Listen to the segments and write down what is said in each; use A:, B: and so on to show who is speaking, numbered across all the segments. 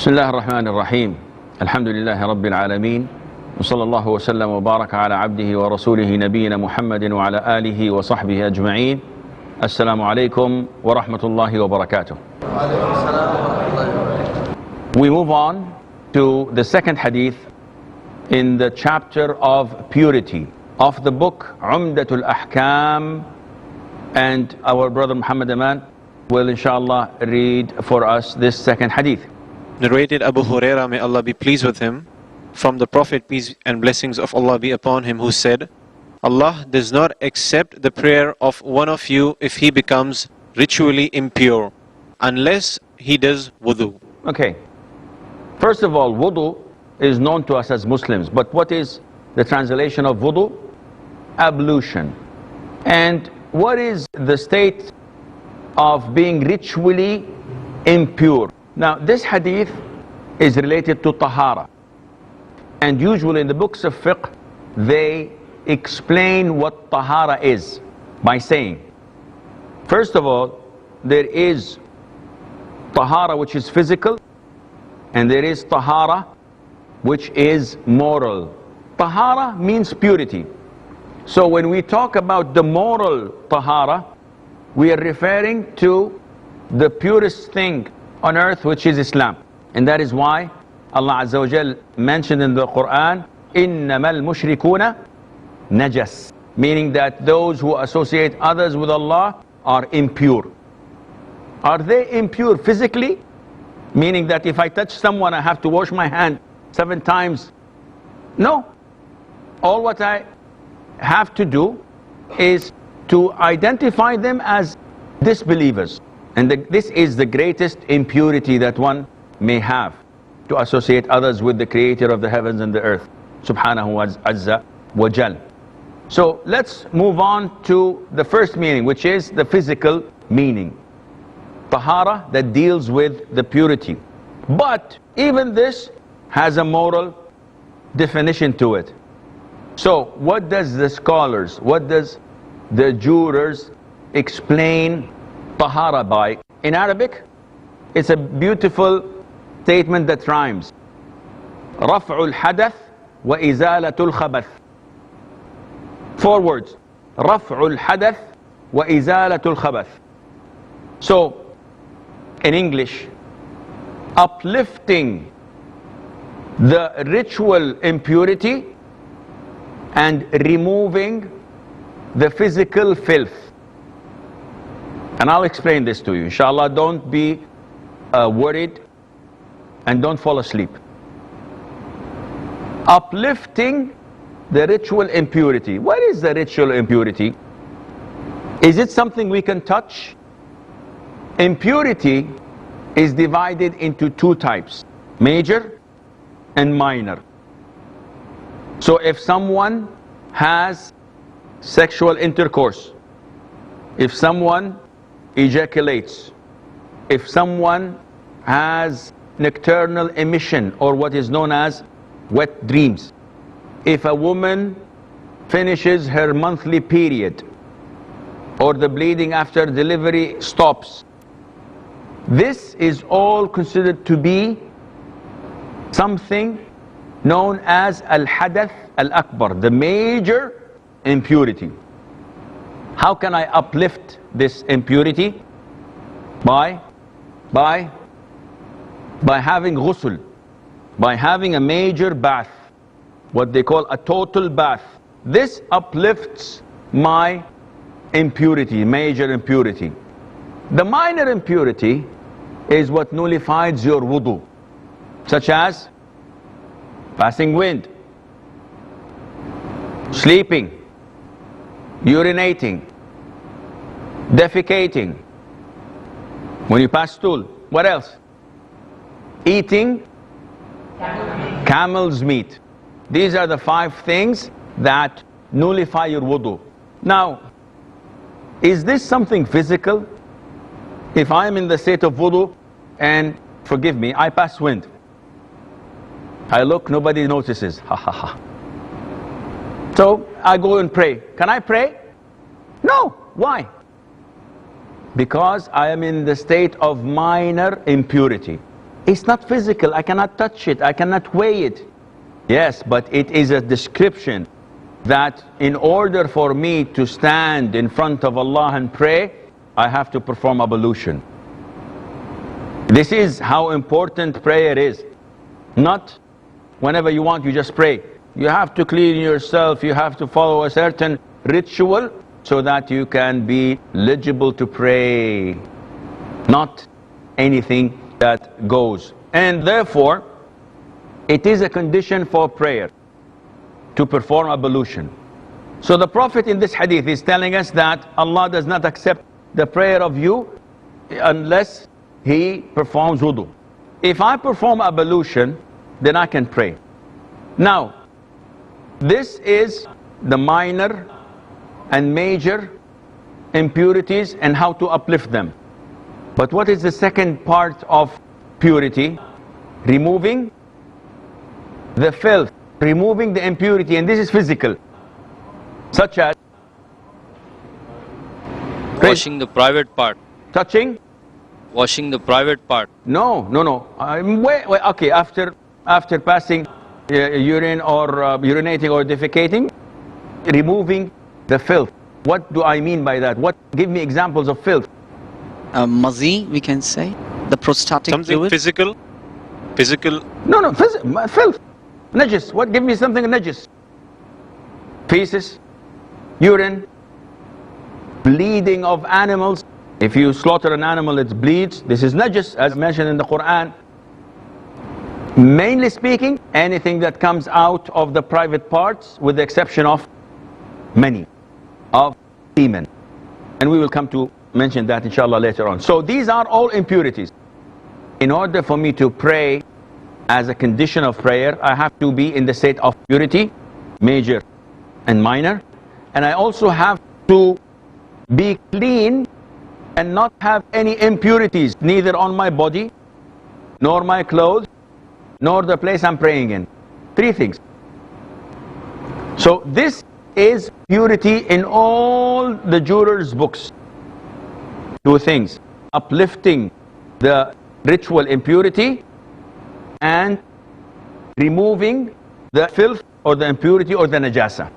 A: بسم الله الرحمن الرحيم الحمد لله رب العالمين وصلى الله وسلم وبارك على عبده ورسوله نبينا محمد وعلى آله وصحبه أجمعين. السلام عليكم ورحمة الله وبركاته. We move on to the second hadith in the chapter of purity of the book Umdatul Ahkaam, and our brother Muhammad Aman will inshallah read for us this second hadith.
B: Narrated Abu Huraira, may Allah be pleased with him, from the Prophet, peace and blessings of Allah be upon him, who said, Allah does not accept the prayer of one of you if he becomes ritually impure, unless he does wudu.
A: Okay, first of all, wudu is known to us as Muslims, but what is the translation of wudu? Ablution. And what is the state of being ritually impure? Now, this hadith is related to tahara, and usually in the books of fiqh they explain what tahara is by saying, first of all, there is tahara which is physical, and there is tahara which is moral. Tahara means purity. So when we talk about the moral tahara, we are referring to the purest thing on earth, which is Islam. And that is why Allah Azza wa Jal mentioned in the Quran, إِنَّمَا الْمُشْرِكُونَ najas, meaning that those who associate others with Allah are impure. Are they impure physically? Meaning that if I touch someone I have to wash my hand 7 times? No. All what I have to do is to identify them as disbelievers. And this is the greatest impurity that one may have, to associate others with the creator of the heavens and the earth, subhanahu azza wa jal. So let's move on to the first meaning, which is the physical meaning. Tahara, that deals with the purity. But even this has a moral definition to it. So what does the scholars, what does the jurors explain tahara by? In Arabic, it's a beautiful statement that rhymes. رفع الحدث وإزالة الخبث. 4 words. رفع الحدث وإزالة الخبث. So, in English, uplifting the ritual impurity and removing the physical filth. And I'll explain this to you. Inshallah, don't be worried and don't fall asleep. Uplifting the ritual impurity. What is the ritual impurity? Is it something we can touch? Impurity is divided into 2 types, major and minor. So if someone has sexual intercourse, if someone ejaculates, if someone has nocturnal emission, or what is known as wet dreams, if a woman finishes her monthly period, or the bleeding after delivery stops, this is all considered to be something known as al-hadath al-akbar, the major impurity. How can I uplift this impurity? By having ghusl, by having a major bath, what they call a total bath. This uplifts my impurity, major impurity. The minor impurity is what nullifies your wudu, such as passing wind, sleeping, urinating, defecating, when you pass stool. What else? Eating camel's meat. These are the 5 things that nullify your wudu. Now, is this something physical? If I am in the state of wudu and, forgive me, I pass wind, I look, nobody notices, ha ha ha. So I go and pray. Can I pray? No. Why? Because I am in the state of minor impurity. It's not physical. I cannot touch it. I cannot weigh it. Yes, but it is a description that in order for me to stand in front of Allah and pray, I have to perform ablution. This is how important prayer is. Not whenever you want, you just pray. You have to clean yourself. You have to follow a certain ritual so that you can be eligible to pray. Not anything that goes. And therefore, it is a condition for prayer to perform ablution. So the Prophet in this hadith is telling us that Allah does not accept the prayer of you unless he performs wudu. If I perform ablution, then I can pray. Now, this is the minor and major impurities and how to uplift them. But what is the second part of purity? Removing the filth, removing the impurity, and this is physical, such as
C: washing the private part.
A: Touching?
C: Washing the private part.
A: No. Wait, okay, after passing urine or urinating or defecating, removing the filth. What do I mean by that? Give me examples of filth.
D: Mazi, we can say. The prostatic
B: Something
D: fluid.
B: physical?
A: No, filth. Najis. Give me something najis. Feces, urine, bleeding of animals. If you slaughter an animal, it bleeds. This is najis, as mentioned in the Quran. Mainly speaking, anything that comes out of the private parts, with the exception of many, of semen. And we will come to mention that inshallah later on. So these are all impurities. In order for me to pray, as a condition of prayer, I have to be in the state of purity, major and minor. And I also have to be clean and not have any impurities, neither on my body, nor my clothes, nor the place I'm praying in. 3 things. So this is purity in all the jurors' books. 2 things: uplifting the ritual impurity and removing the filth or the impurity or the najasa.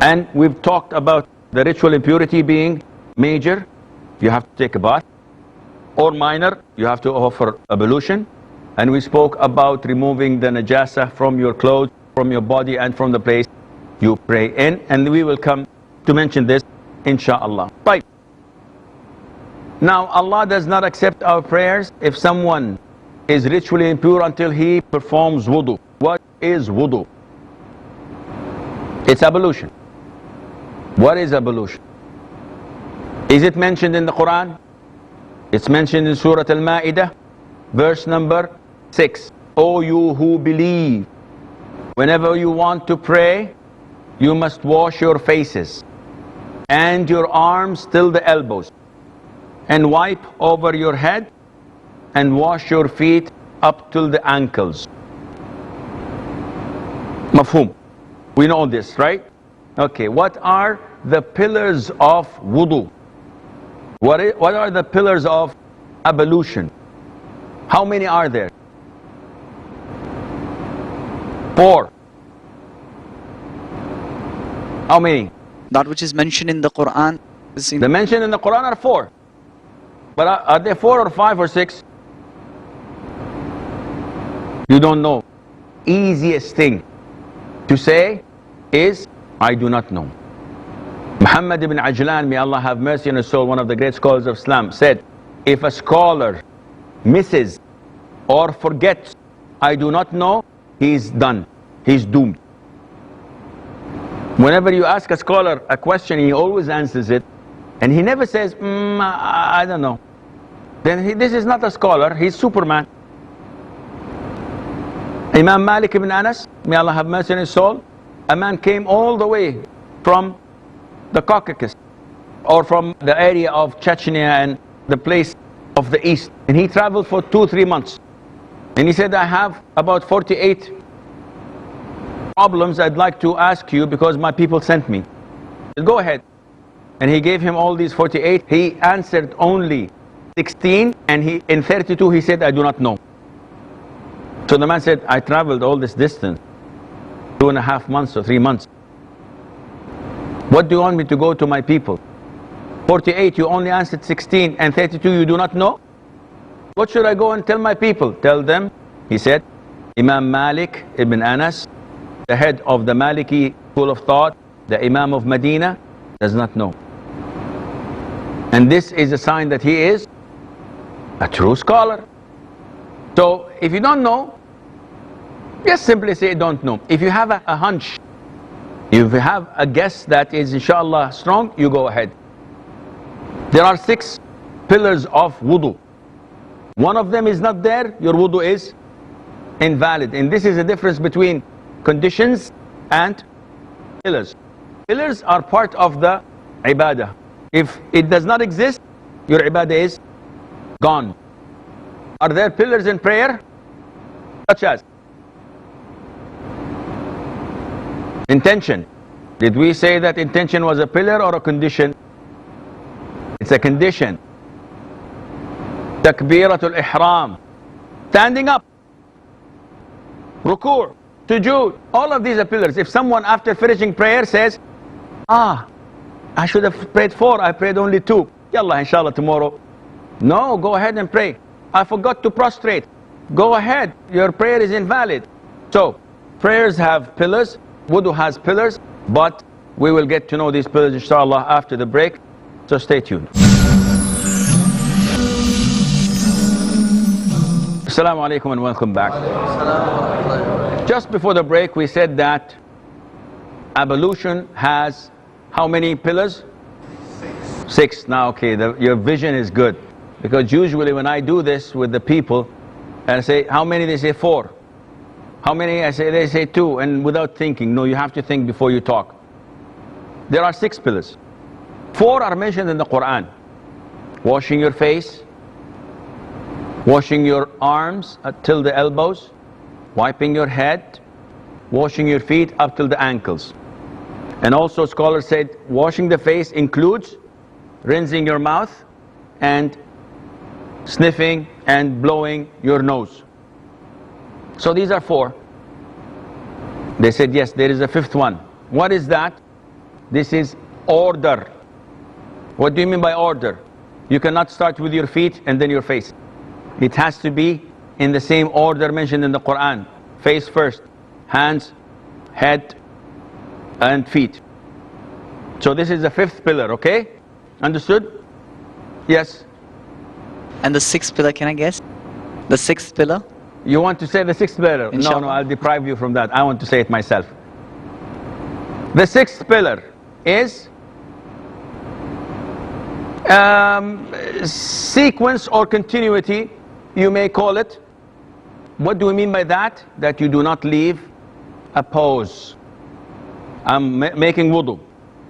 A: And we've talked about the ritual impurity being major, you have to take a bath, or minor, you have to offer ablution. And we spoke about removing the najasa from your clothes, from your body, and from the place you pray in. And we will come to mention this insha'Allah. Right. Now, Allah does not accept our prayers if someone is ritually impure until he performs wudu. What is wudu? It's ablution. What is ablution? Is it mentioned in the Quran? It's mentioned in Surah Al-Ma'idah, verse number 6. O you who believe, whenever you want to pray, you must wash your faces and your arms till the elbows, and wipe over your head, and wash your feet up till the ankles. Mafhum. We know this, right? Okay, what are the pillars of wudu? What are the pillars of ablution? How many are there? 4. How many?
D: That which is mentioned in the Quran.
A: The mention in the Quran are 4. But are they 4 or 5 or 6? You don't know. Easiest thing to say is, I do not know. Muhammad ibn Ajlan, may Allah have mercy on his soul, one of the great scholars of Islam, said, if a scholar misses or forgets, I do not know, he's done. He's doomed. Whenever you ask a scholar a question, he always answers it, and he never says, I don't know. Then this is not a scholar, he's Superman. Imam Malik ibn Anas, may Allah have mercy on his soul, a man came all the way from the Caucasus, or from the area of Chechnya and the place of the east, and he traveled for 2-3 months, and he said, I have about 48 problems I'd like to ask you because my people sent me. Go ahead. And he gave him all these 48. He answered only 16 and in 32 he said, I do not know. So the man said, I traveled all this distance, 2.5 months or 3 months. What do you want me to go to my people? 48 you only answered 16 and 32 you do not know? What should I go and tell my people? Tell them, he said, Imam Malik ibn Anas, the head of the Maliki school of thought, the Imam of Medina, does not know. And this is a sign that he is a true scholar. So if you don't know, just simply say don't know. If you have a hunch, if you have a guess that is inshallah strong, you go ahead. There are 6 pillars of wudu. One of them is not there, your wudu is invalid. And this is the difference between conditions and pillars. Pillars are part of the ibadah. If it does not exist, your ibadah is gone. Are there pillars in prayer? Such as intention. Did we say that intention was a pillar or a condition? It's a condition. Takbiratul ihram, standing up, ruku', sujood, all of these are pillars. If someone after finishing prayer says, I should have prayed 4, I prayed only 2, yallah inshallah tomorrow. No, go ahead and pray. I forgot to prostrate. Go ahead, your prayer is invalid. So prayers have pillars, wudu has pillars, but we will get to know these pillars inshallah after the break, so stay tuned. Assalamu alaikum and welcome back. Just before the break we said that ablution has how many pillars? 6. Now okay, your vision is good, because usually when I do this with the people and I say how many, they say 4. How many? They say 2, and without thinking. No, you have to think before you talk. There are 6 pillars. 4 are mentioned in the Quran. Washing your face, washing your arms till the elbows, wiping your head, washing your feet up till the ankles. And also scholars said washing the face includes rinsing your mouth and sniffing and blowing your nose. So these are 4. They said yes, there is a 5th one. What is that? This is order. What do you mean by order? You cannot start with your feet and then your face. It has to be in the same order mentioned in the Quran. Face first, hands, head and feet. So this is the 5th pillar, okay? Understood? Yes?
D: And the 6th pillar, can I guess? The 6th pillar?
A: You want to say the 6th pillar?
D: Inshallah.
A: No, I'll deprive you from that. I want to say it myself. The 6th pillar is sequence or continuity, you may call it. What do we mean by that? That you do not leave a pose. I'm making wudu.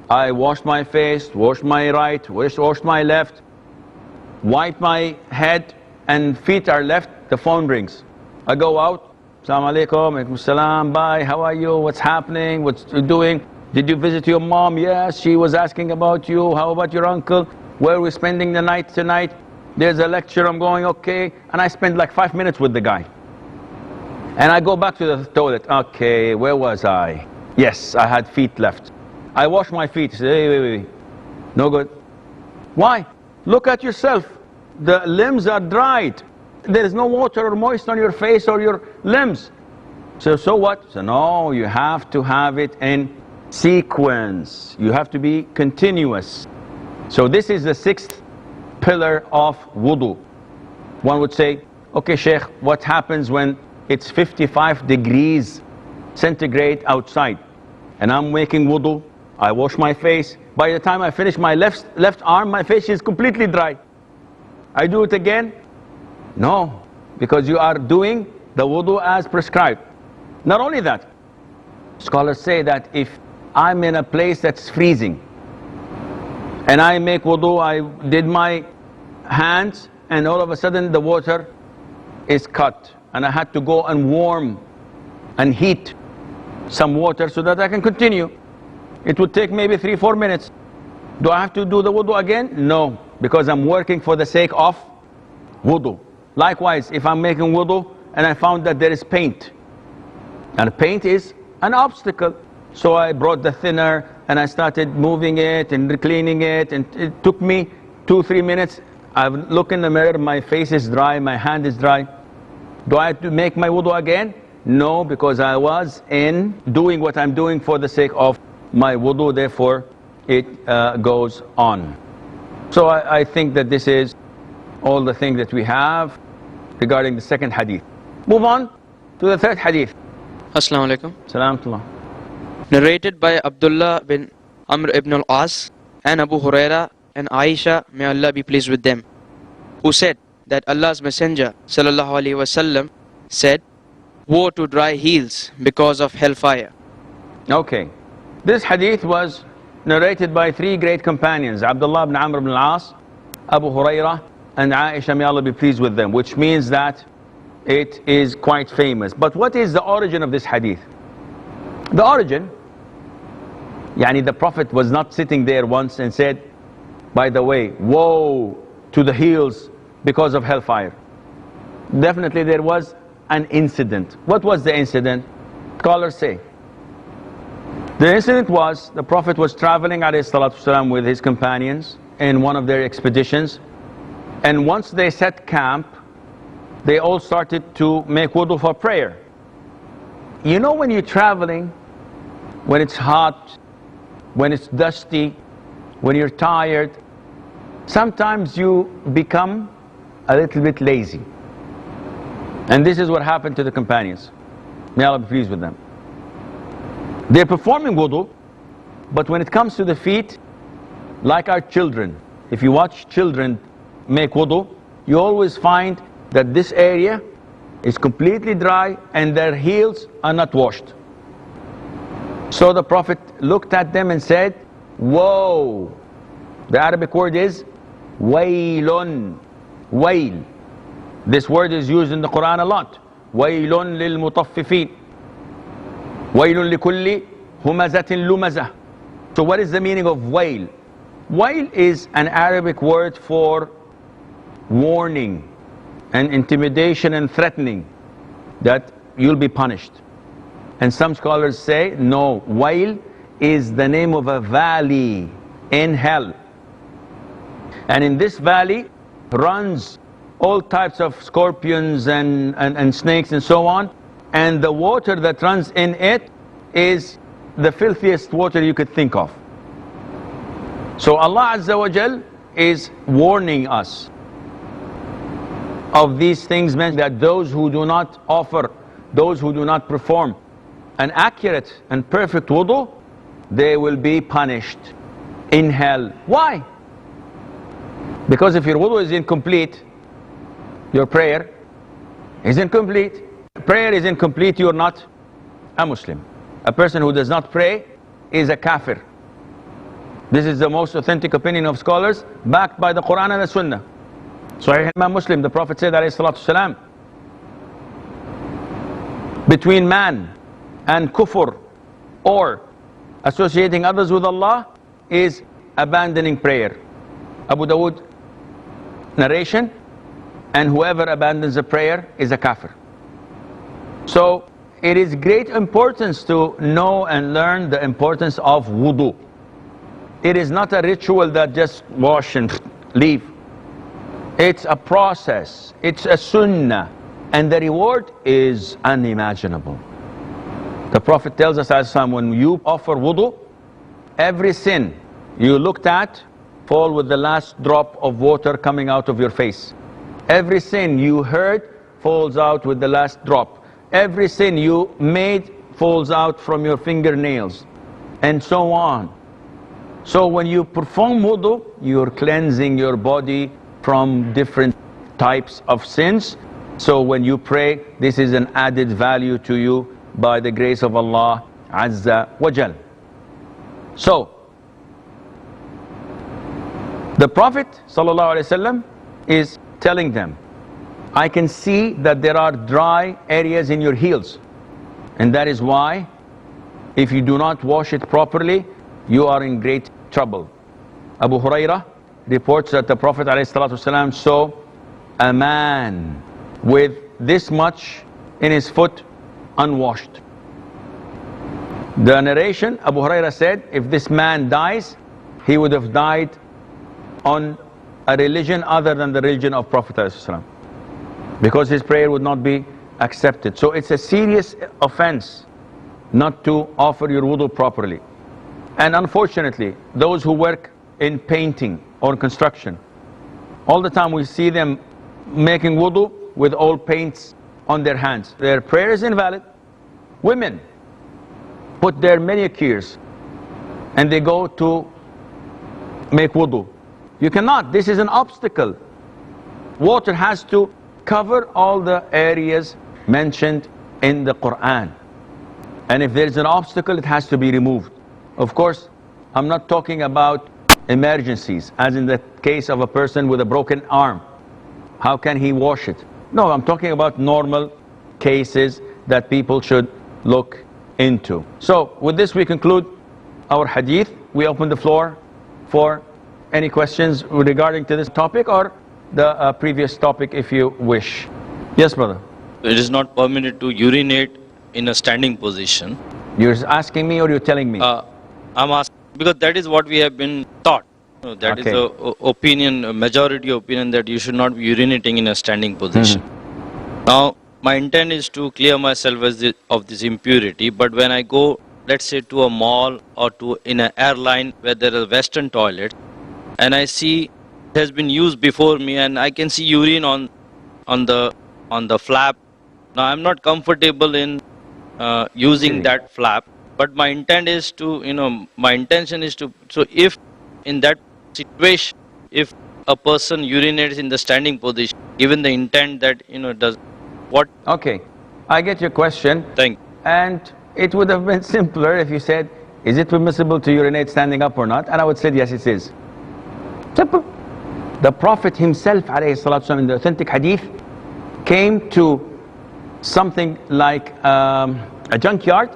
A: I washed my face, washed my right, washed my left, wiped my head, and feet are left, the phone rings. I go out, Assalamu alaikum, alaikum salam, bye, how are you, what's happening, what's you doing? Did you visit your mom? Yes, she was asking about you. How about your uncle? Where are we spending the night tonight? There's a lecture, I'm going, okay. And I spend like 5 minutes with the guy. And I go back to the toilet. Okay, where was I? Yes, I had feet left. I wash my feet. Say, hey, wait. No good. Why? Look at yourself. The limbs are dried. There is no water or moist on your face or your limbs. So what? So no, you have to have it in sequence. You have to be continuous. So this is the 6th pillar of wudu. One would say, okay Sheikh, what happens when it's 55 degrees centigrade outside and I'm making wudu, I wash my face, by the time I finish my left arm, my face is completely dry. I do it again? No, because you are doing the wudu as prescribed. Not only that, scholars say that if I'm in a place that's freezing and I make wudu, I did my hands and all of a sudden the water is cut and I had to go and warm and heat some water so that I can continue. It would take maybe 3-4 minutes. Do I have to do the wudu again? No, because I'm working for the sake of wudu. Likewise, if I'm making wudu and I found that there is paint, and paint is an obstacle, so I brought the thinner and I started moving it and cleaning it, and it took me 2-3 minutes. I look in the mirror, my face is dry, my hand is dry. Do I have to make my wudu again? No, because I was in doing what I'm doing for the sake of my wudu, therefore it goes on. So I think that this is all the thing that we have regarding the second hadith. Move on to the third hadith.
E: Assalamu alaikum.
A: Salamullah.
E: Narrated by Abdullah bin Amr ibn al-As and Abu Huraira and Aisha, may Allah be pleased with them, who said that Allah's Messenger sallallahu alaihi wasallam said, "Woe to dry heels because of hellfire."
A: Okay, this hadith was narrated by three great companions, Abdullah ibn Amr ibn al-As, Abu Huraira, and Aisha, may Allah be pleased with them, which means that it is quite famous. But what is the origin of this hadith? The origin, the Prophet was not sitting there once and said, by the way, woe to the heels because of hellfire. Definitely there was an incident. What was the incident? Scholars say the incident was the Prophet was traveling ﷺ with his companions in one of their expeditions, and once they set camp, they all started to make wudu for prayer. You know, when you're traveling, when it's hot, when it's dusty, when you're tired, sometimes you become a little bit lazy. And this is what happened to the companions. May Allah be pleased with them. They're performing wudu, but when it comes to the feet, like our children, if you watch children make wudu, you always find that this area is completely dry and their heels are not washed. So the Prophet looked at them and said, "Whoa." The Arabic word is waylun. Wayl. This word is used in the Quran a lot. Waylun lil mutaffifin. Waylun likulli humazatin lumazah. So what is the meaning of wayl? Wayl is an Arabic word for warning and intimidation and threatening that you'll be punished. And some scholars say, no, wayl is the name of a valley in hell. And in this valley runs all types of scorpions and snakes and so on. And the water that runs in it is the filthiest water you could think of. So Allah Azza wa Jal is warning us of these things, meant that those who do not offer, those who do not perform an accurate and perfect wudu, they will be punished in hell. Why? Because if your wudu is incomplete, your prayer is incomplete. Prayer is incomplete, you're not a Muslim. A person who does not pray is a kafir. This is the most authentic opinion of scholars, backed by the Quran and the Sunnah. Sahih Imam Muslim, the Prophet said, alayhi salatu salam, between man and kufr or associating others with Allah is abandoning prayer. Abu Dawood narration, and whoever abandons a prayer is a kafir. So it is great importance to know and learn the importance of wudu. It is not a ritual that just wash and leave. It's a process, it's a sunnah, and the reward is unimaginable. The Prophet tells us, as when you offer wudu, every sin you looked at fall with the last drop of water coming out of your face. Every sin you heard falls out with the last drop. Every sin you made falls out from your fingernails, and so on. So when you perform wudu, you're cleansing your body from different types of sins. So when you pray, this is an added value to you by the grace of Allah Azza wa Jal. So the Prophet ﷺ is telling them, I can see that there are dry areas in your heels, and that is why if you do not wash it properly, you are in great trouble. Abu Huraira reports that the Prophet ﷺ saw a man with this much in his foot unwashed. The narration, Abu Huraira said, if this man dies, he would have died on a religion other than the religion of Prophet ﷺ, because his prayer would not be accepted. So it's a serious offense not to offer your wudu properly. And unfortunately, those who work in painting or construction, all the time we see them making wudu with old paints on their hands. Their prayer is invalid. Women put their manicures and they go to make wudu. You cannot. This is an obstacle. Water has to cover all the areas mentioned in the Quran. And if there's an obstacle, it has to be removed. Of course, I'm not talking about emergencies, as in the case of a person with a broken arm. How can he wash it? No, I'm talking about normal cases that people should look into. So, with this we conclude our hadith. We open the floor for any questions regarding to this topic or the previous topic if you wish. Yes, brother.
C: It is not permitted to urinate in a standing position.
A: You're asking me or you're telling me?
C: I'm asking because that is what we have been taught. That is the opinion, a majority opinion, that you should not be urinating in a standing position. Now, my intent is to clear myself of this impurity, but when I go, let's say, to a mall or to in an airline where there are Western toilets, and I see it has been used before me, and I can see urine on the flap. Now, I'm not comfortable in using that flap, but my intent is to, my intention is to. So, if in that situation, if a person urinates in the standing position, given the intent that does what?
A: Okay, I get your question.
C: Thank you.
A: And it would have been simpler if you said, is it permissible to urinate standing up or not? And I would say, yes, it is. Simple. The Prophet himself, alayhi salatu wasalam, in the authentic hadith, came to something like a junkyard,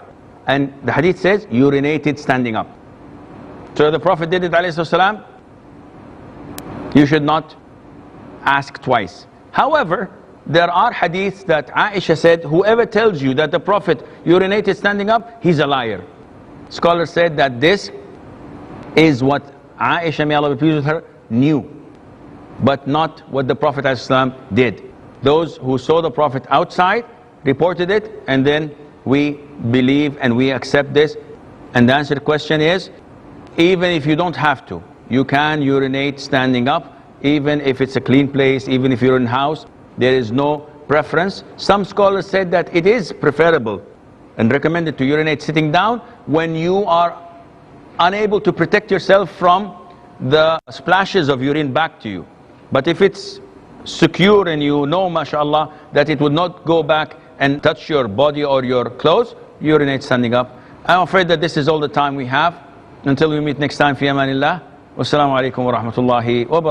A: and the hadith says, urinated standing up. So the Prophet did it, alayhi salatu wasalam. You should not ask twice. However, there are hadiths that Aisha said, whoever tells you that the Prophet urinated standing up, he's a liar. Scholars said that this is what Aisha, may Allah be pleased with her, knew, but not what the Prophet ﷺ did. Those who saw the Prophet outside reported it, and then we believe and we accept this. And the answer to the question is, even if you don't have to, you can urinate standing up, even if it's a clean place, even if you're in a house. There is no preference. Some scholars said that it is preferable and recommended to urinate sitting down when you are unable to protect yourself from the splashes of urine back to you. But if it's secure and you know, mashallah, that it would not go back and touch your body or your clothes, urinate standing up. I'm afraid that this is all the time we have. Until we meet next time, fi amanillah. Wassalamu alaikum wa rahmatullahi wa barakatuh.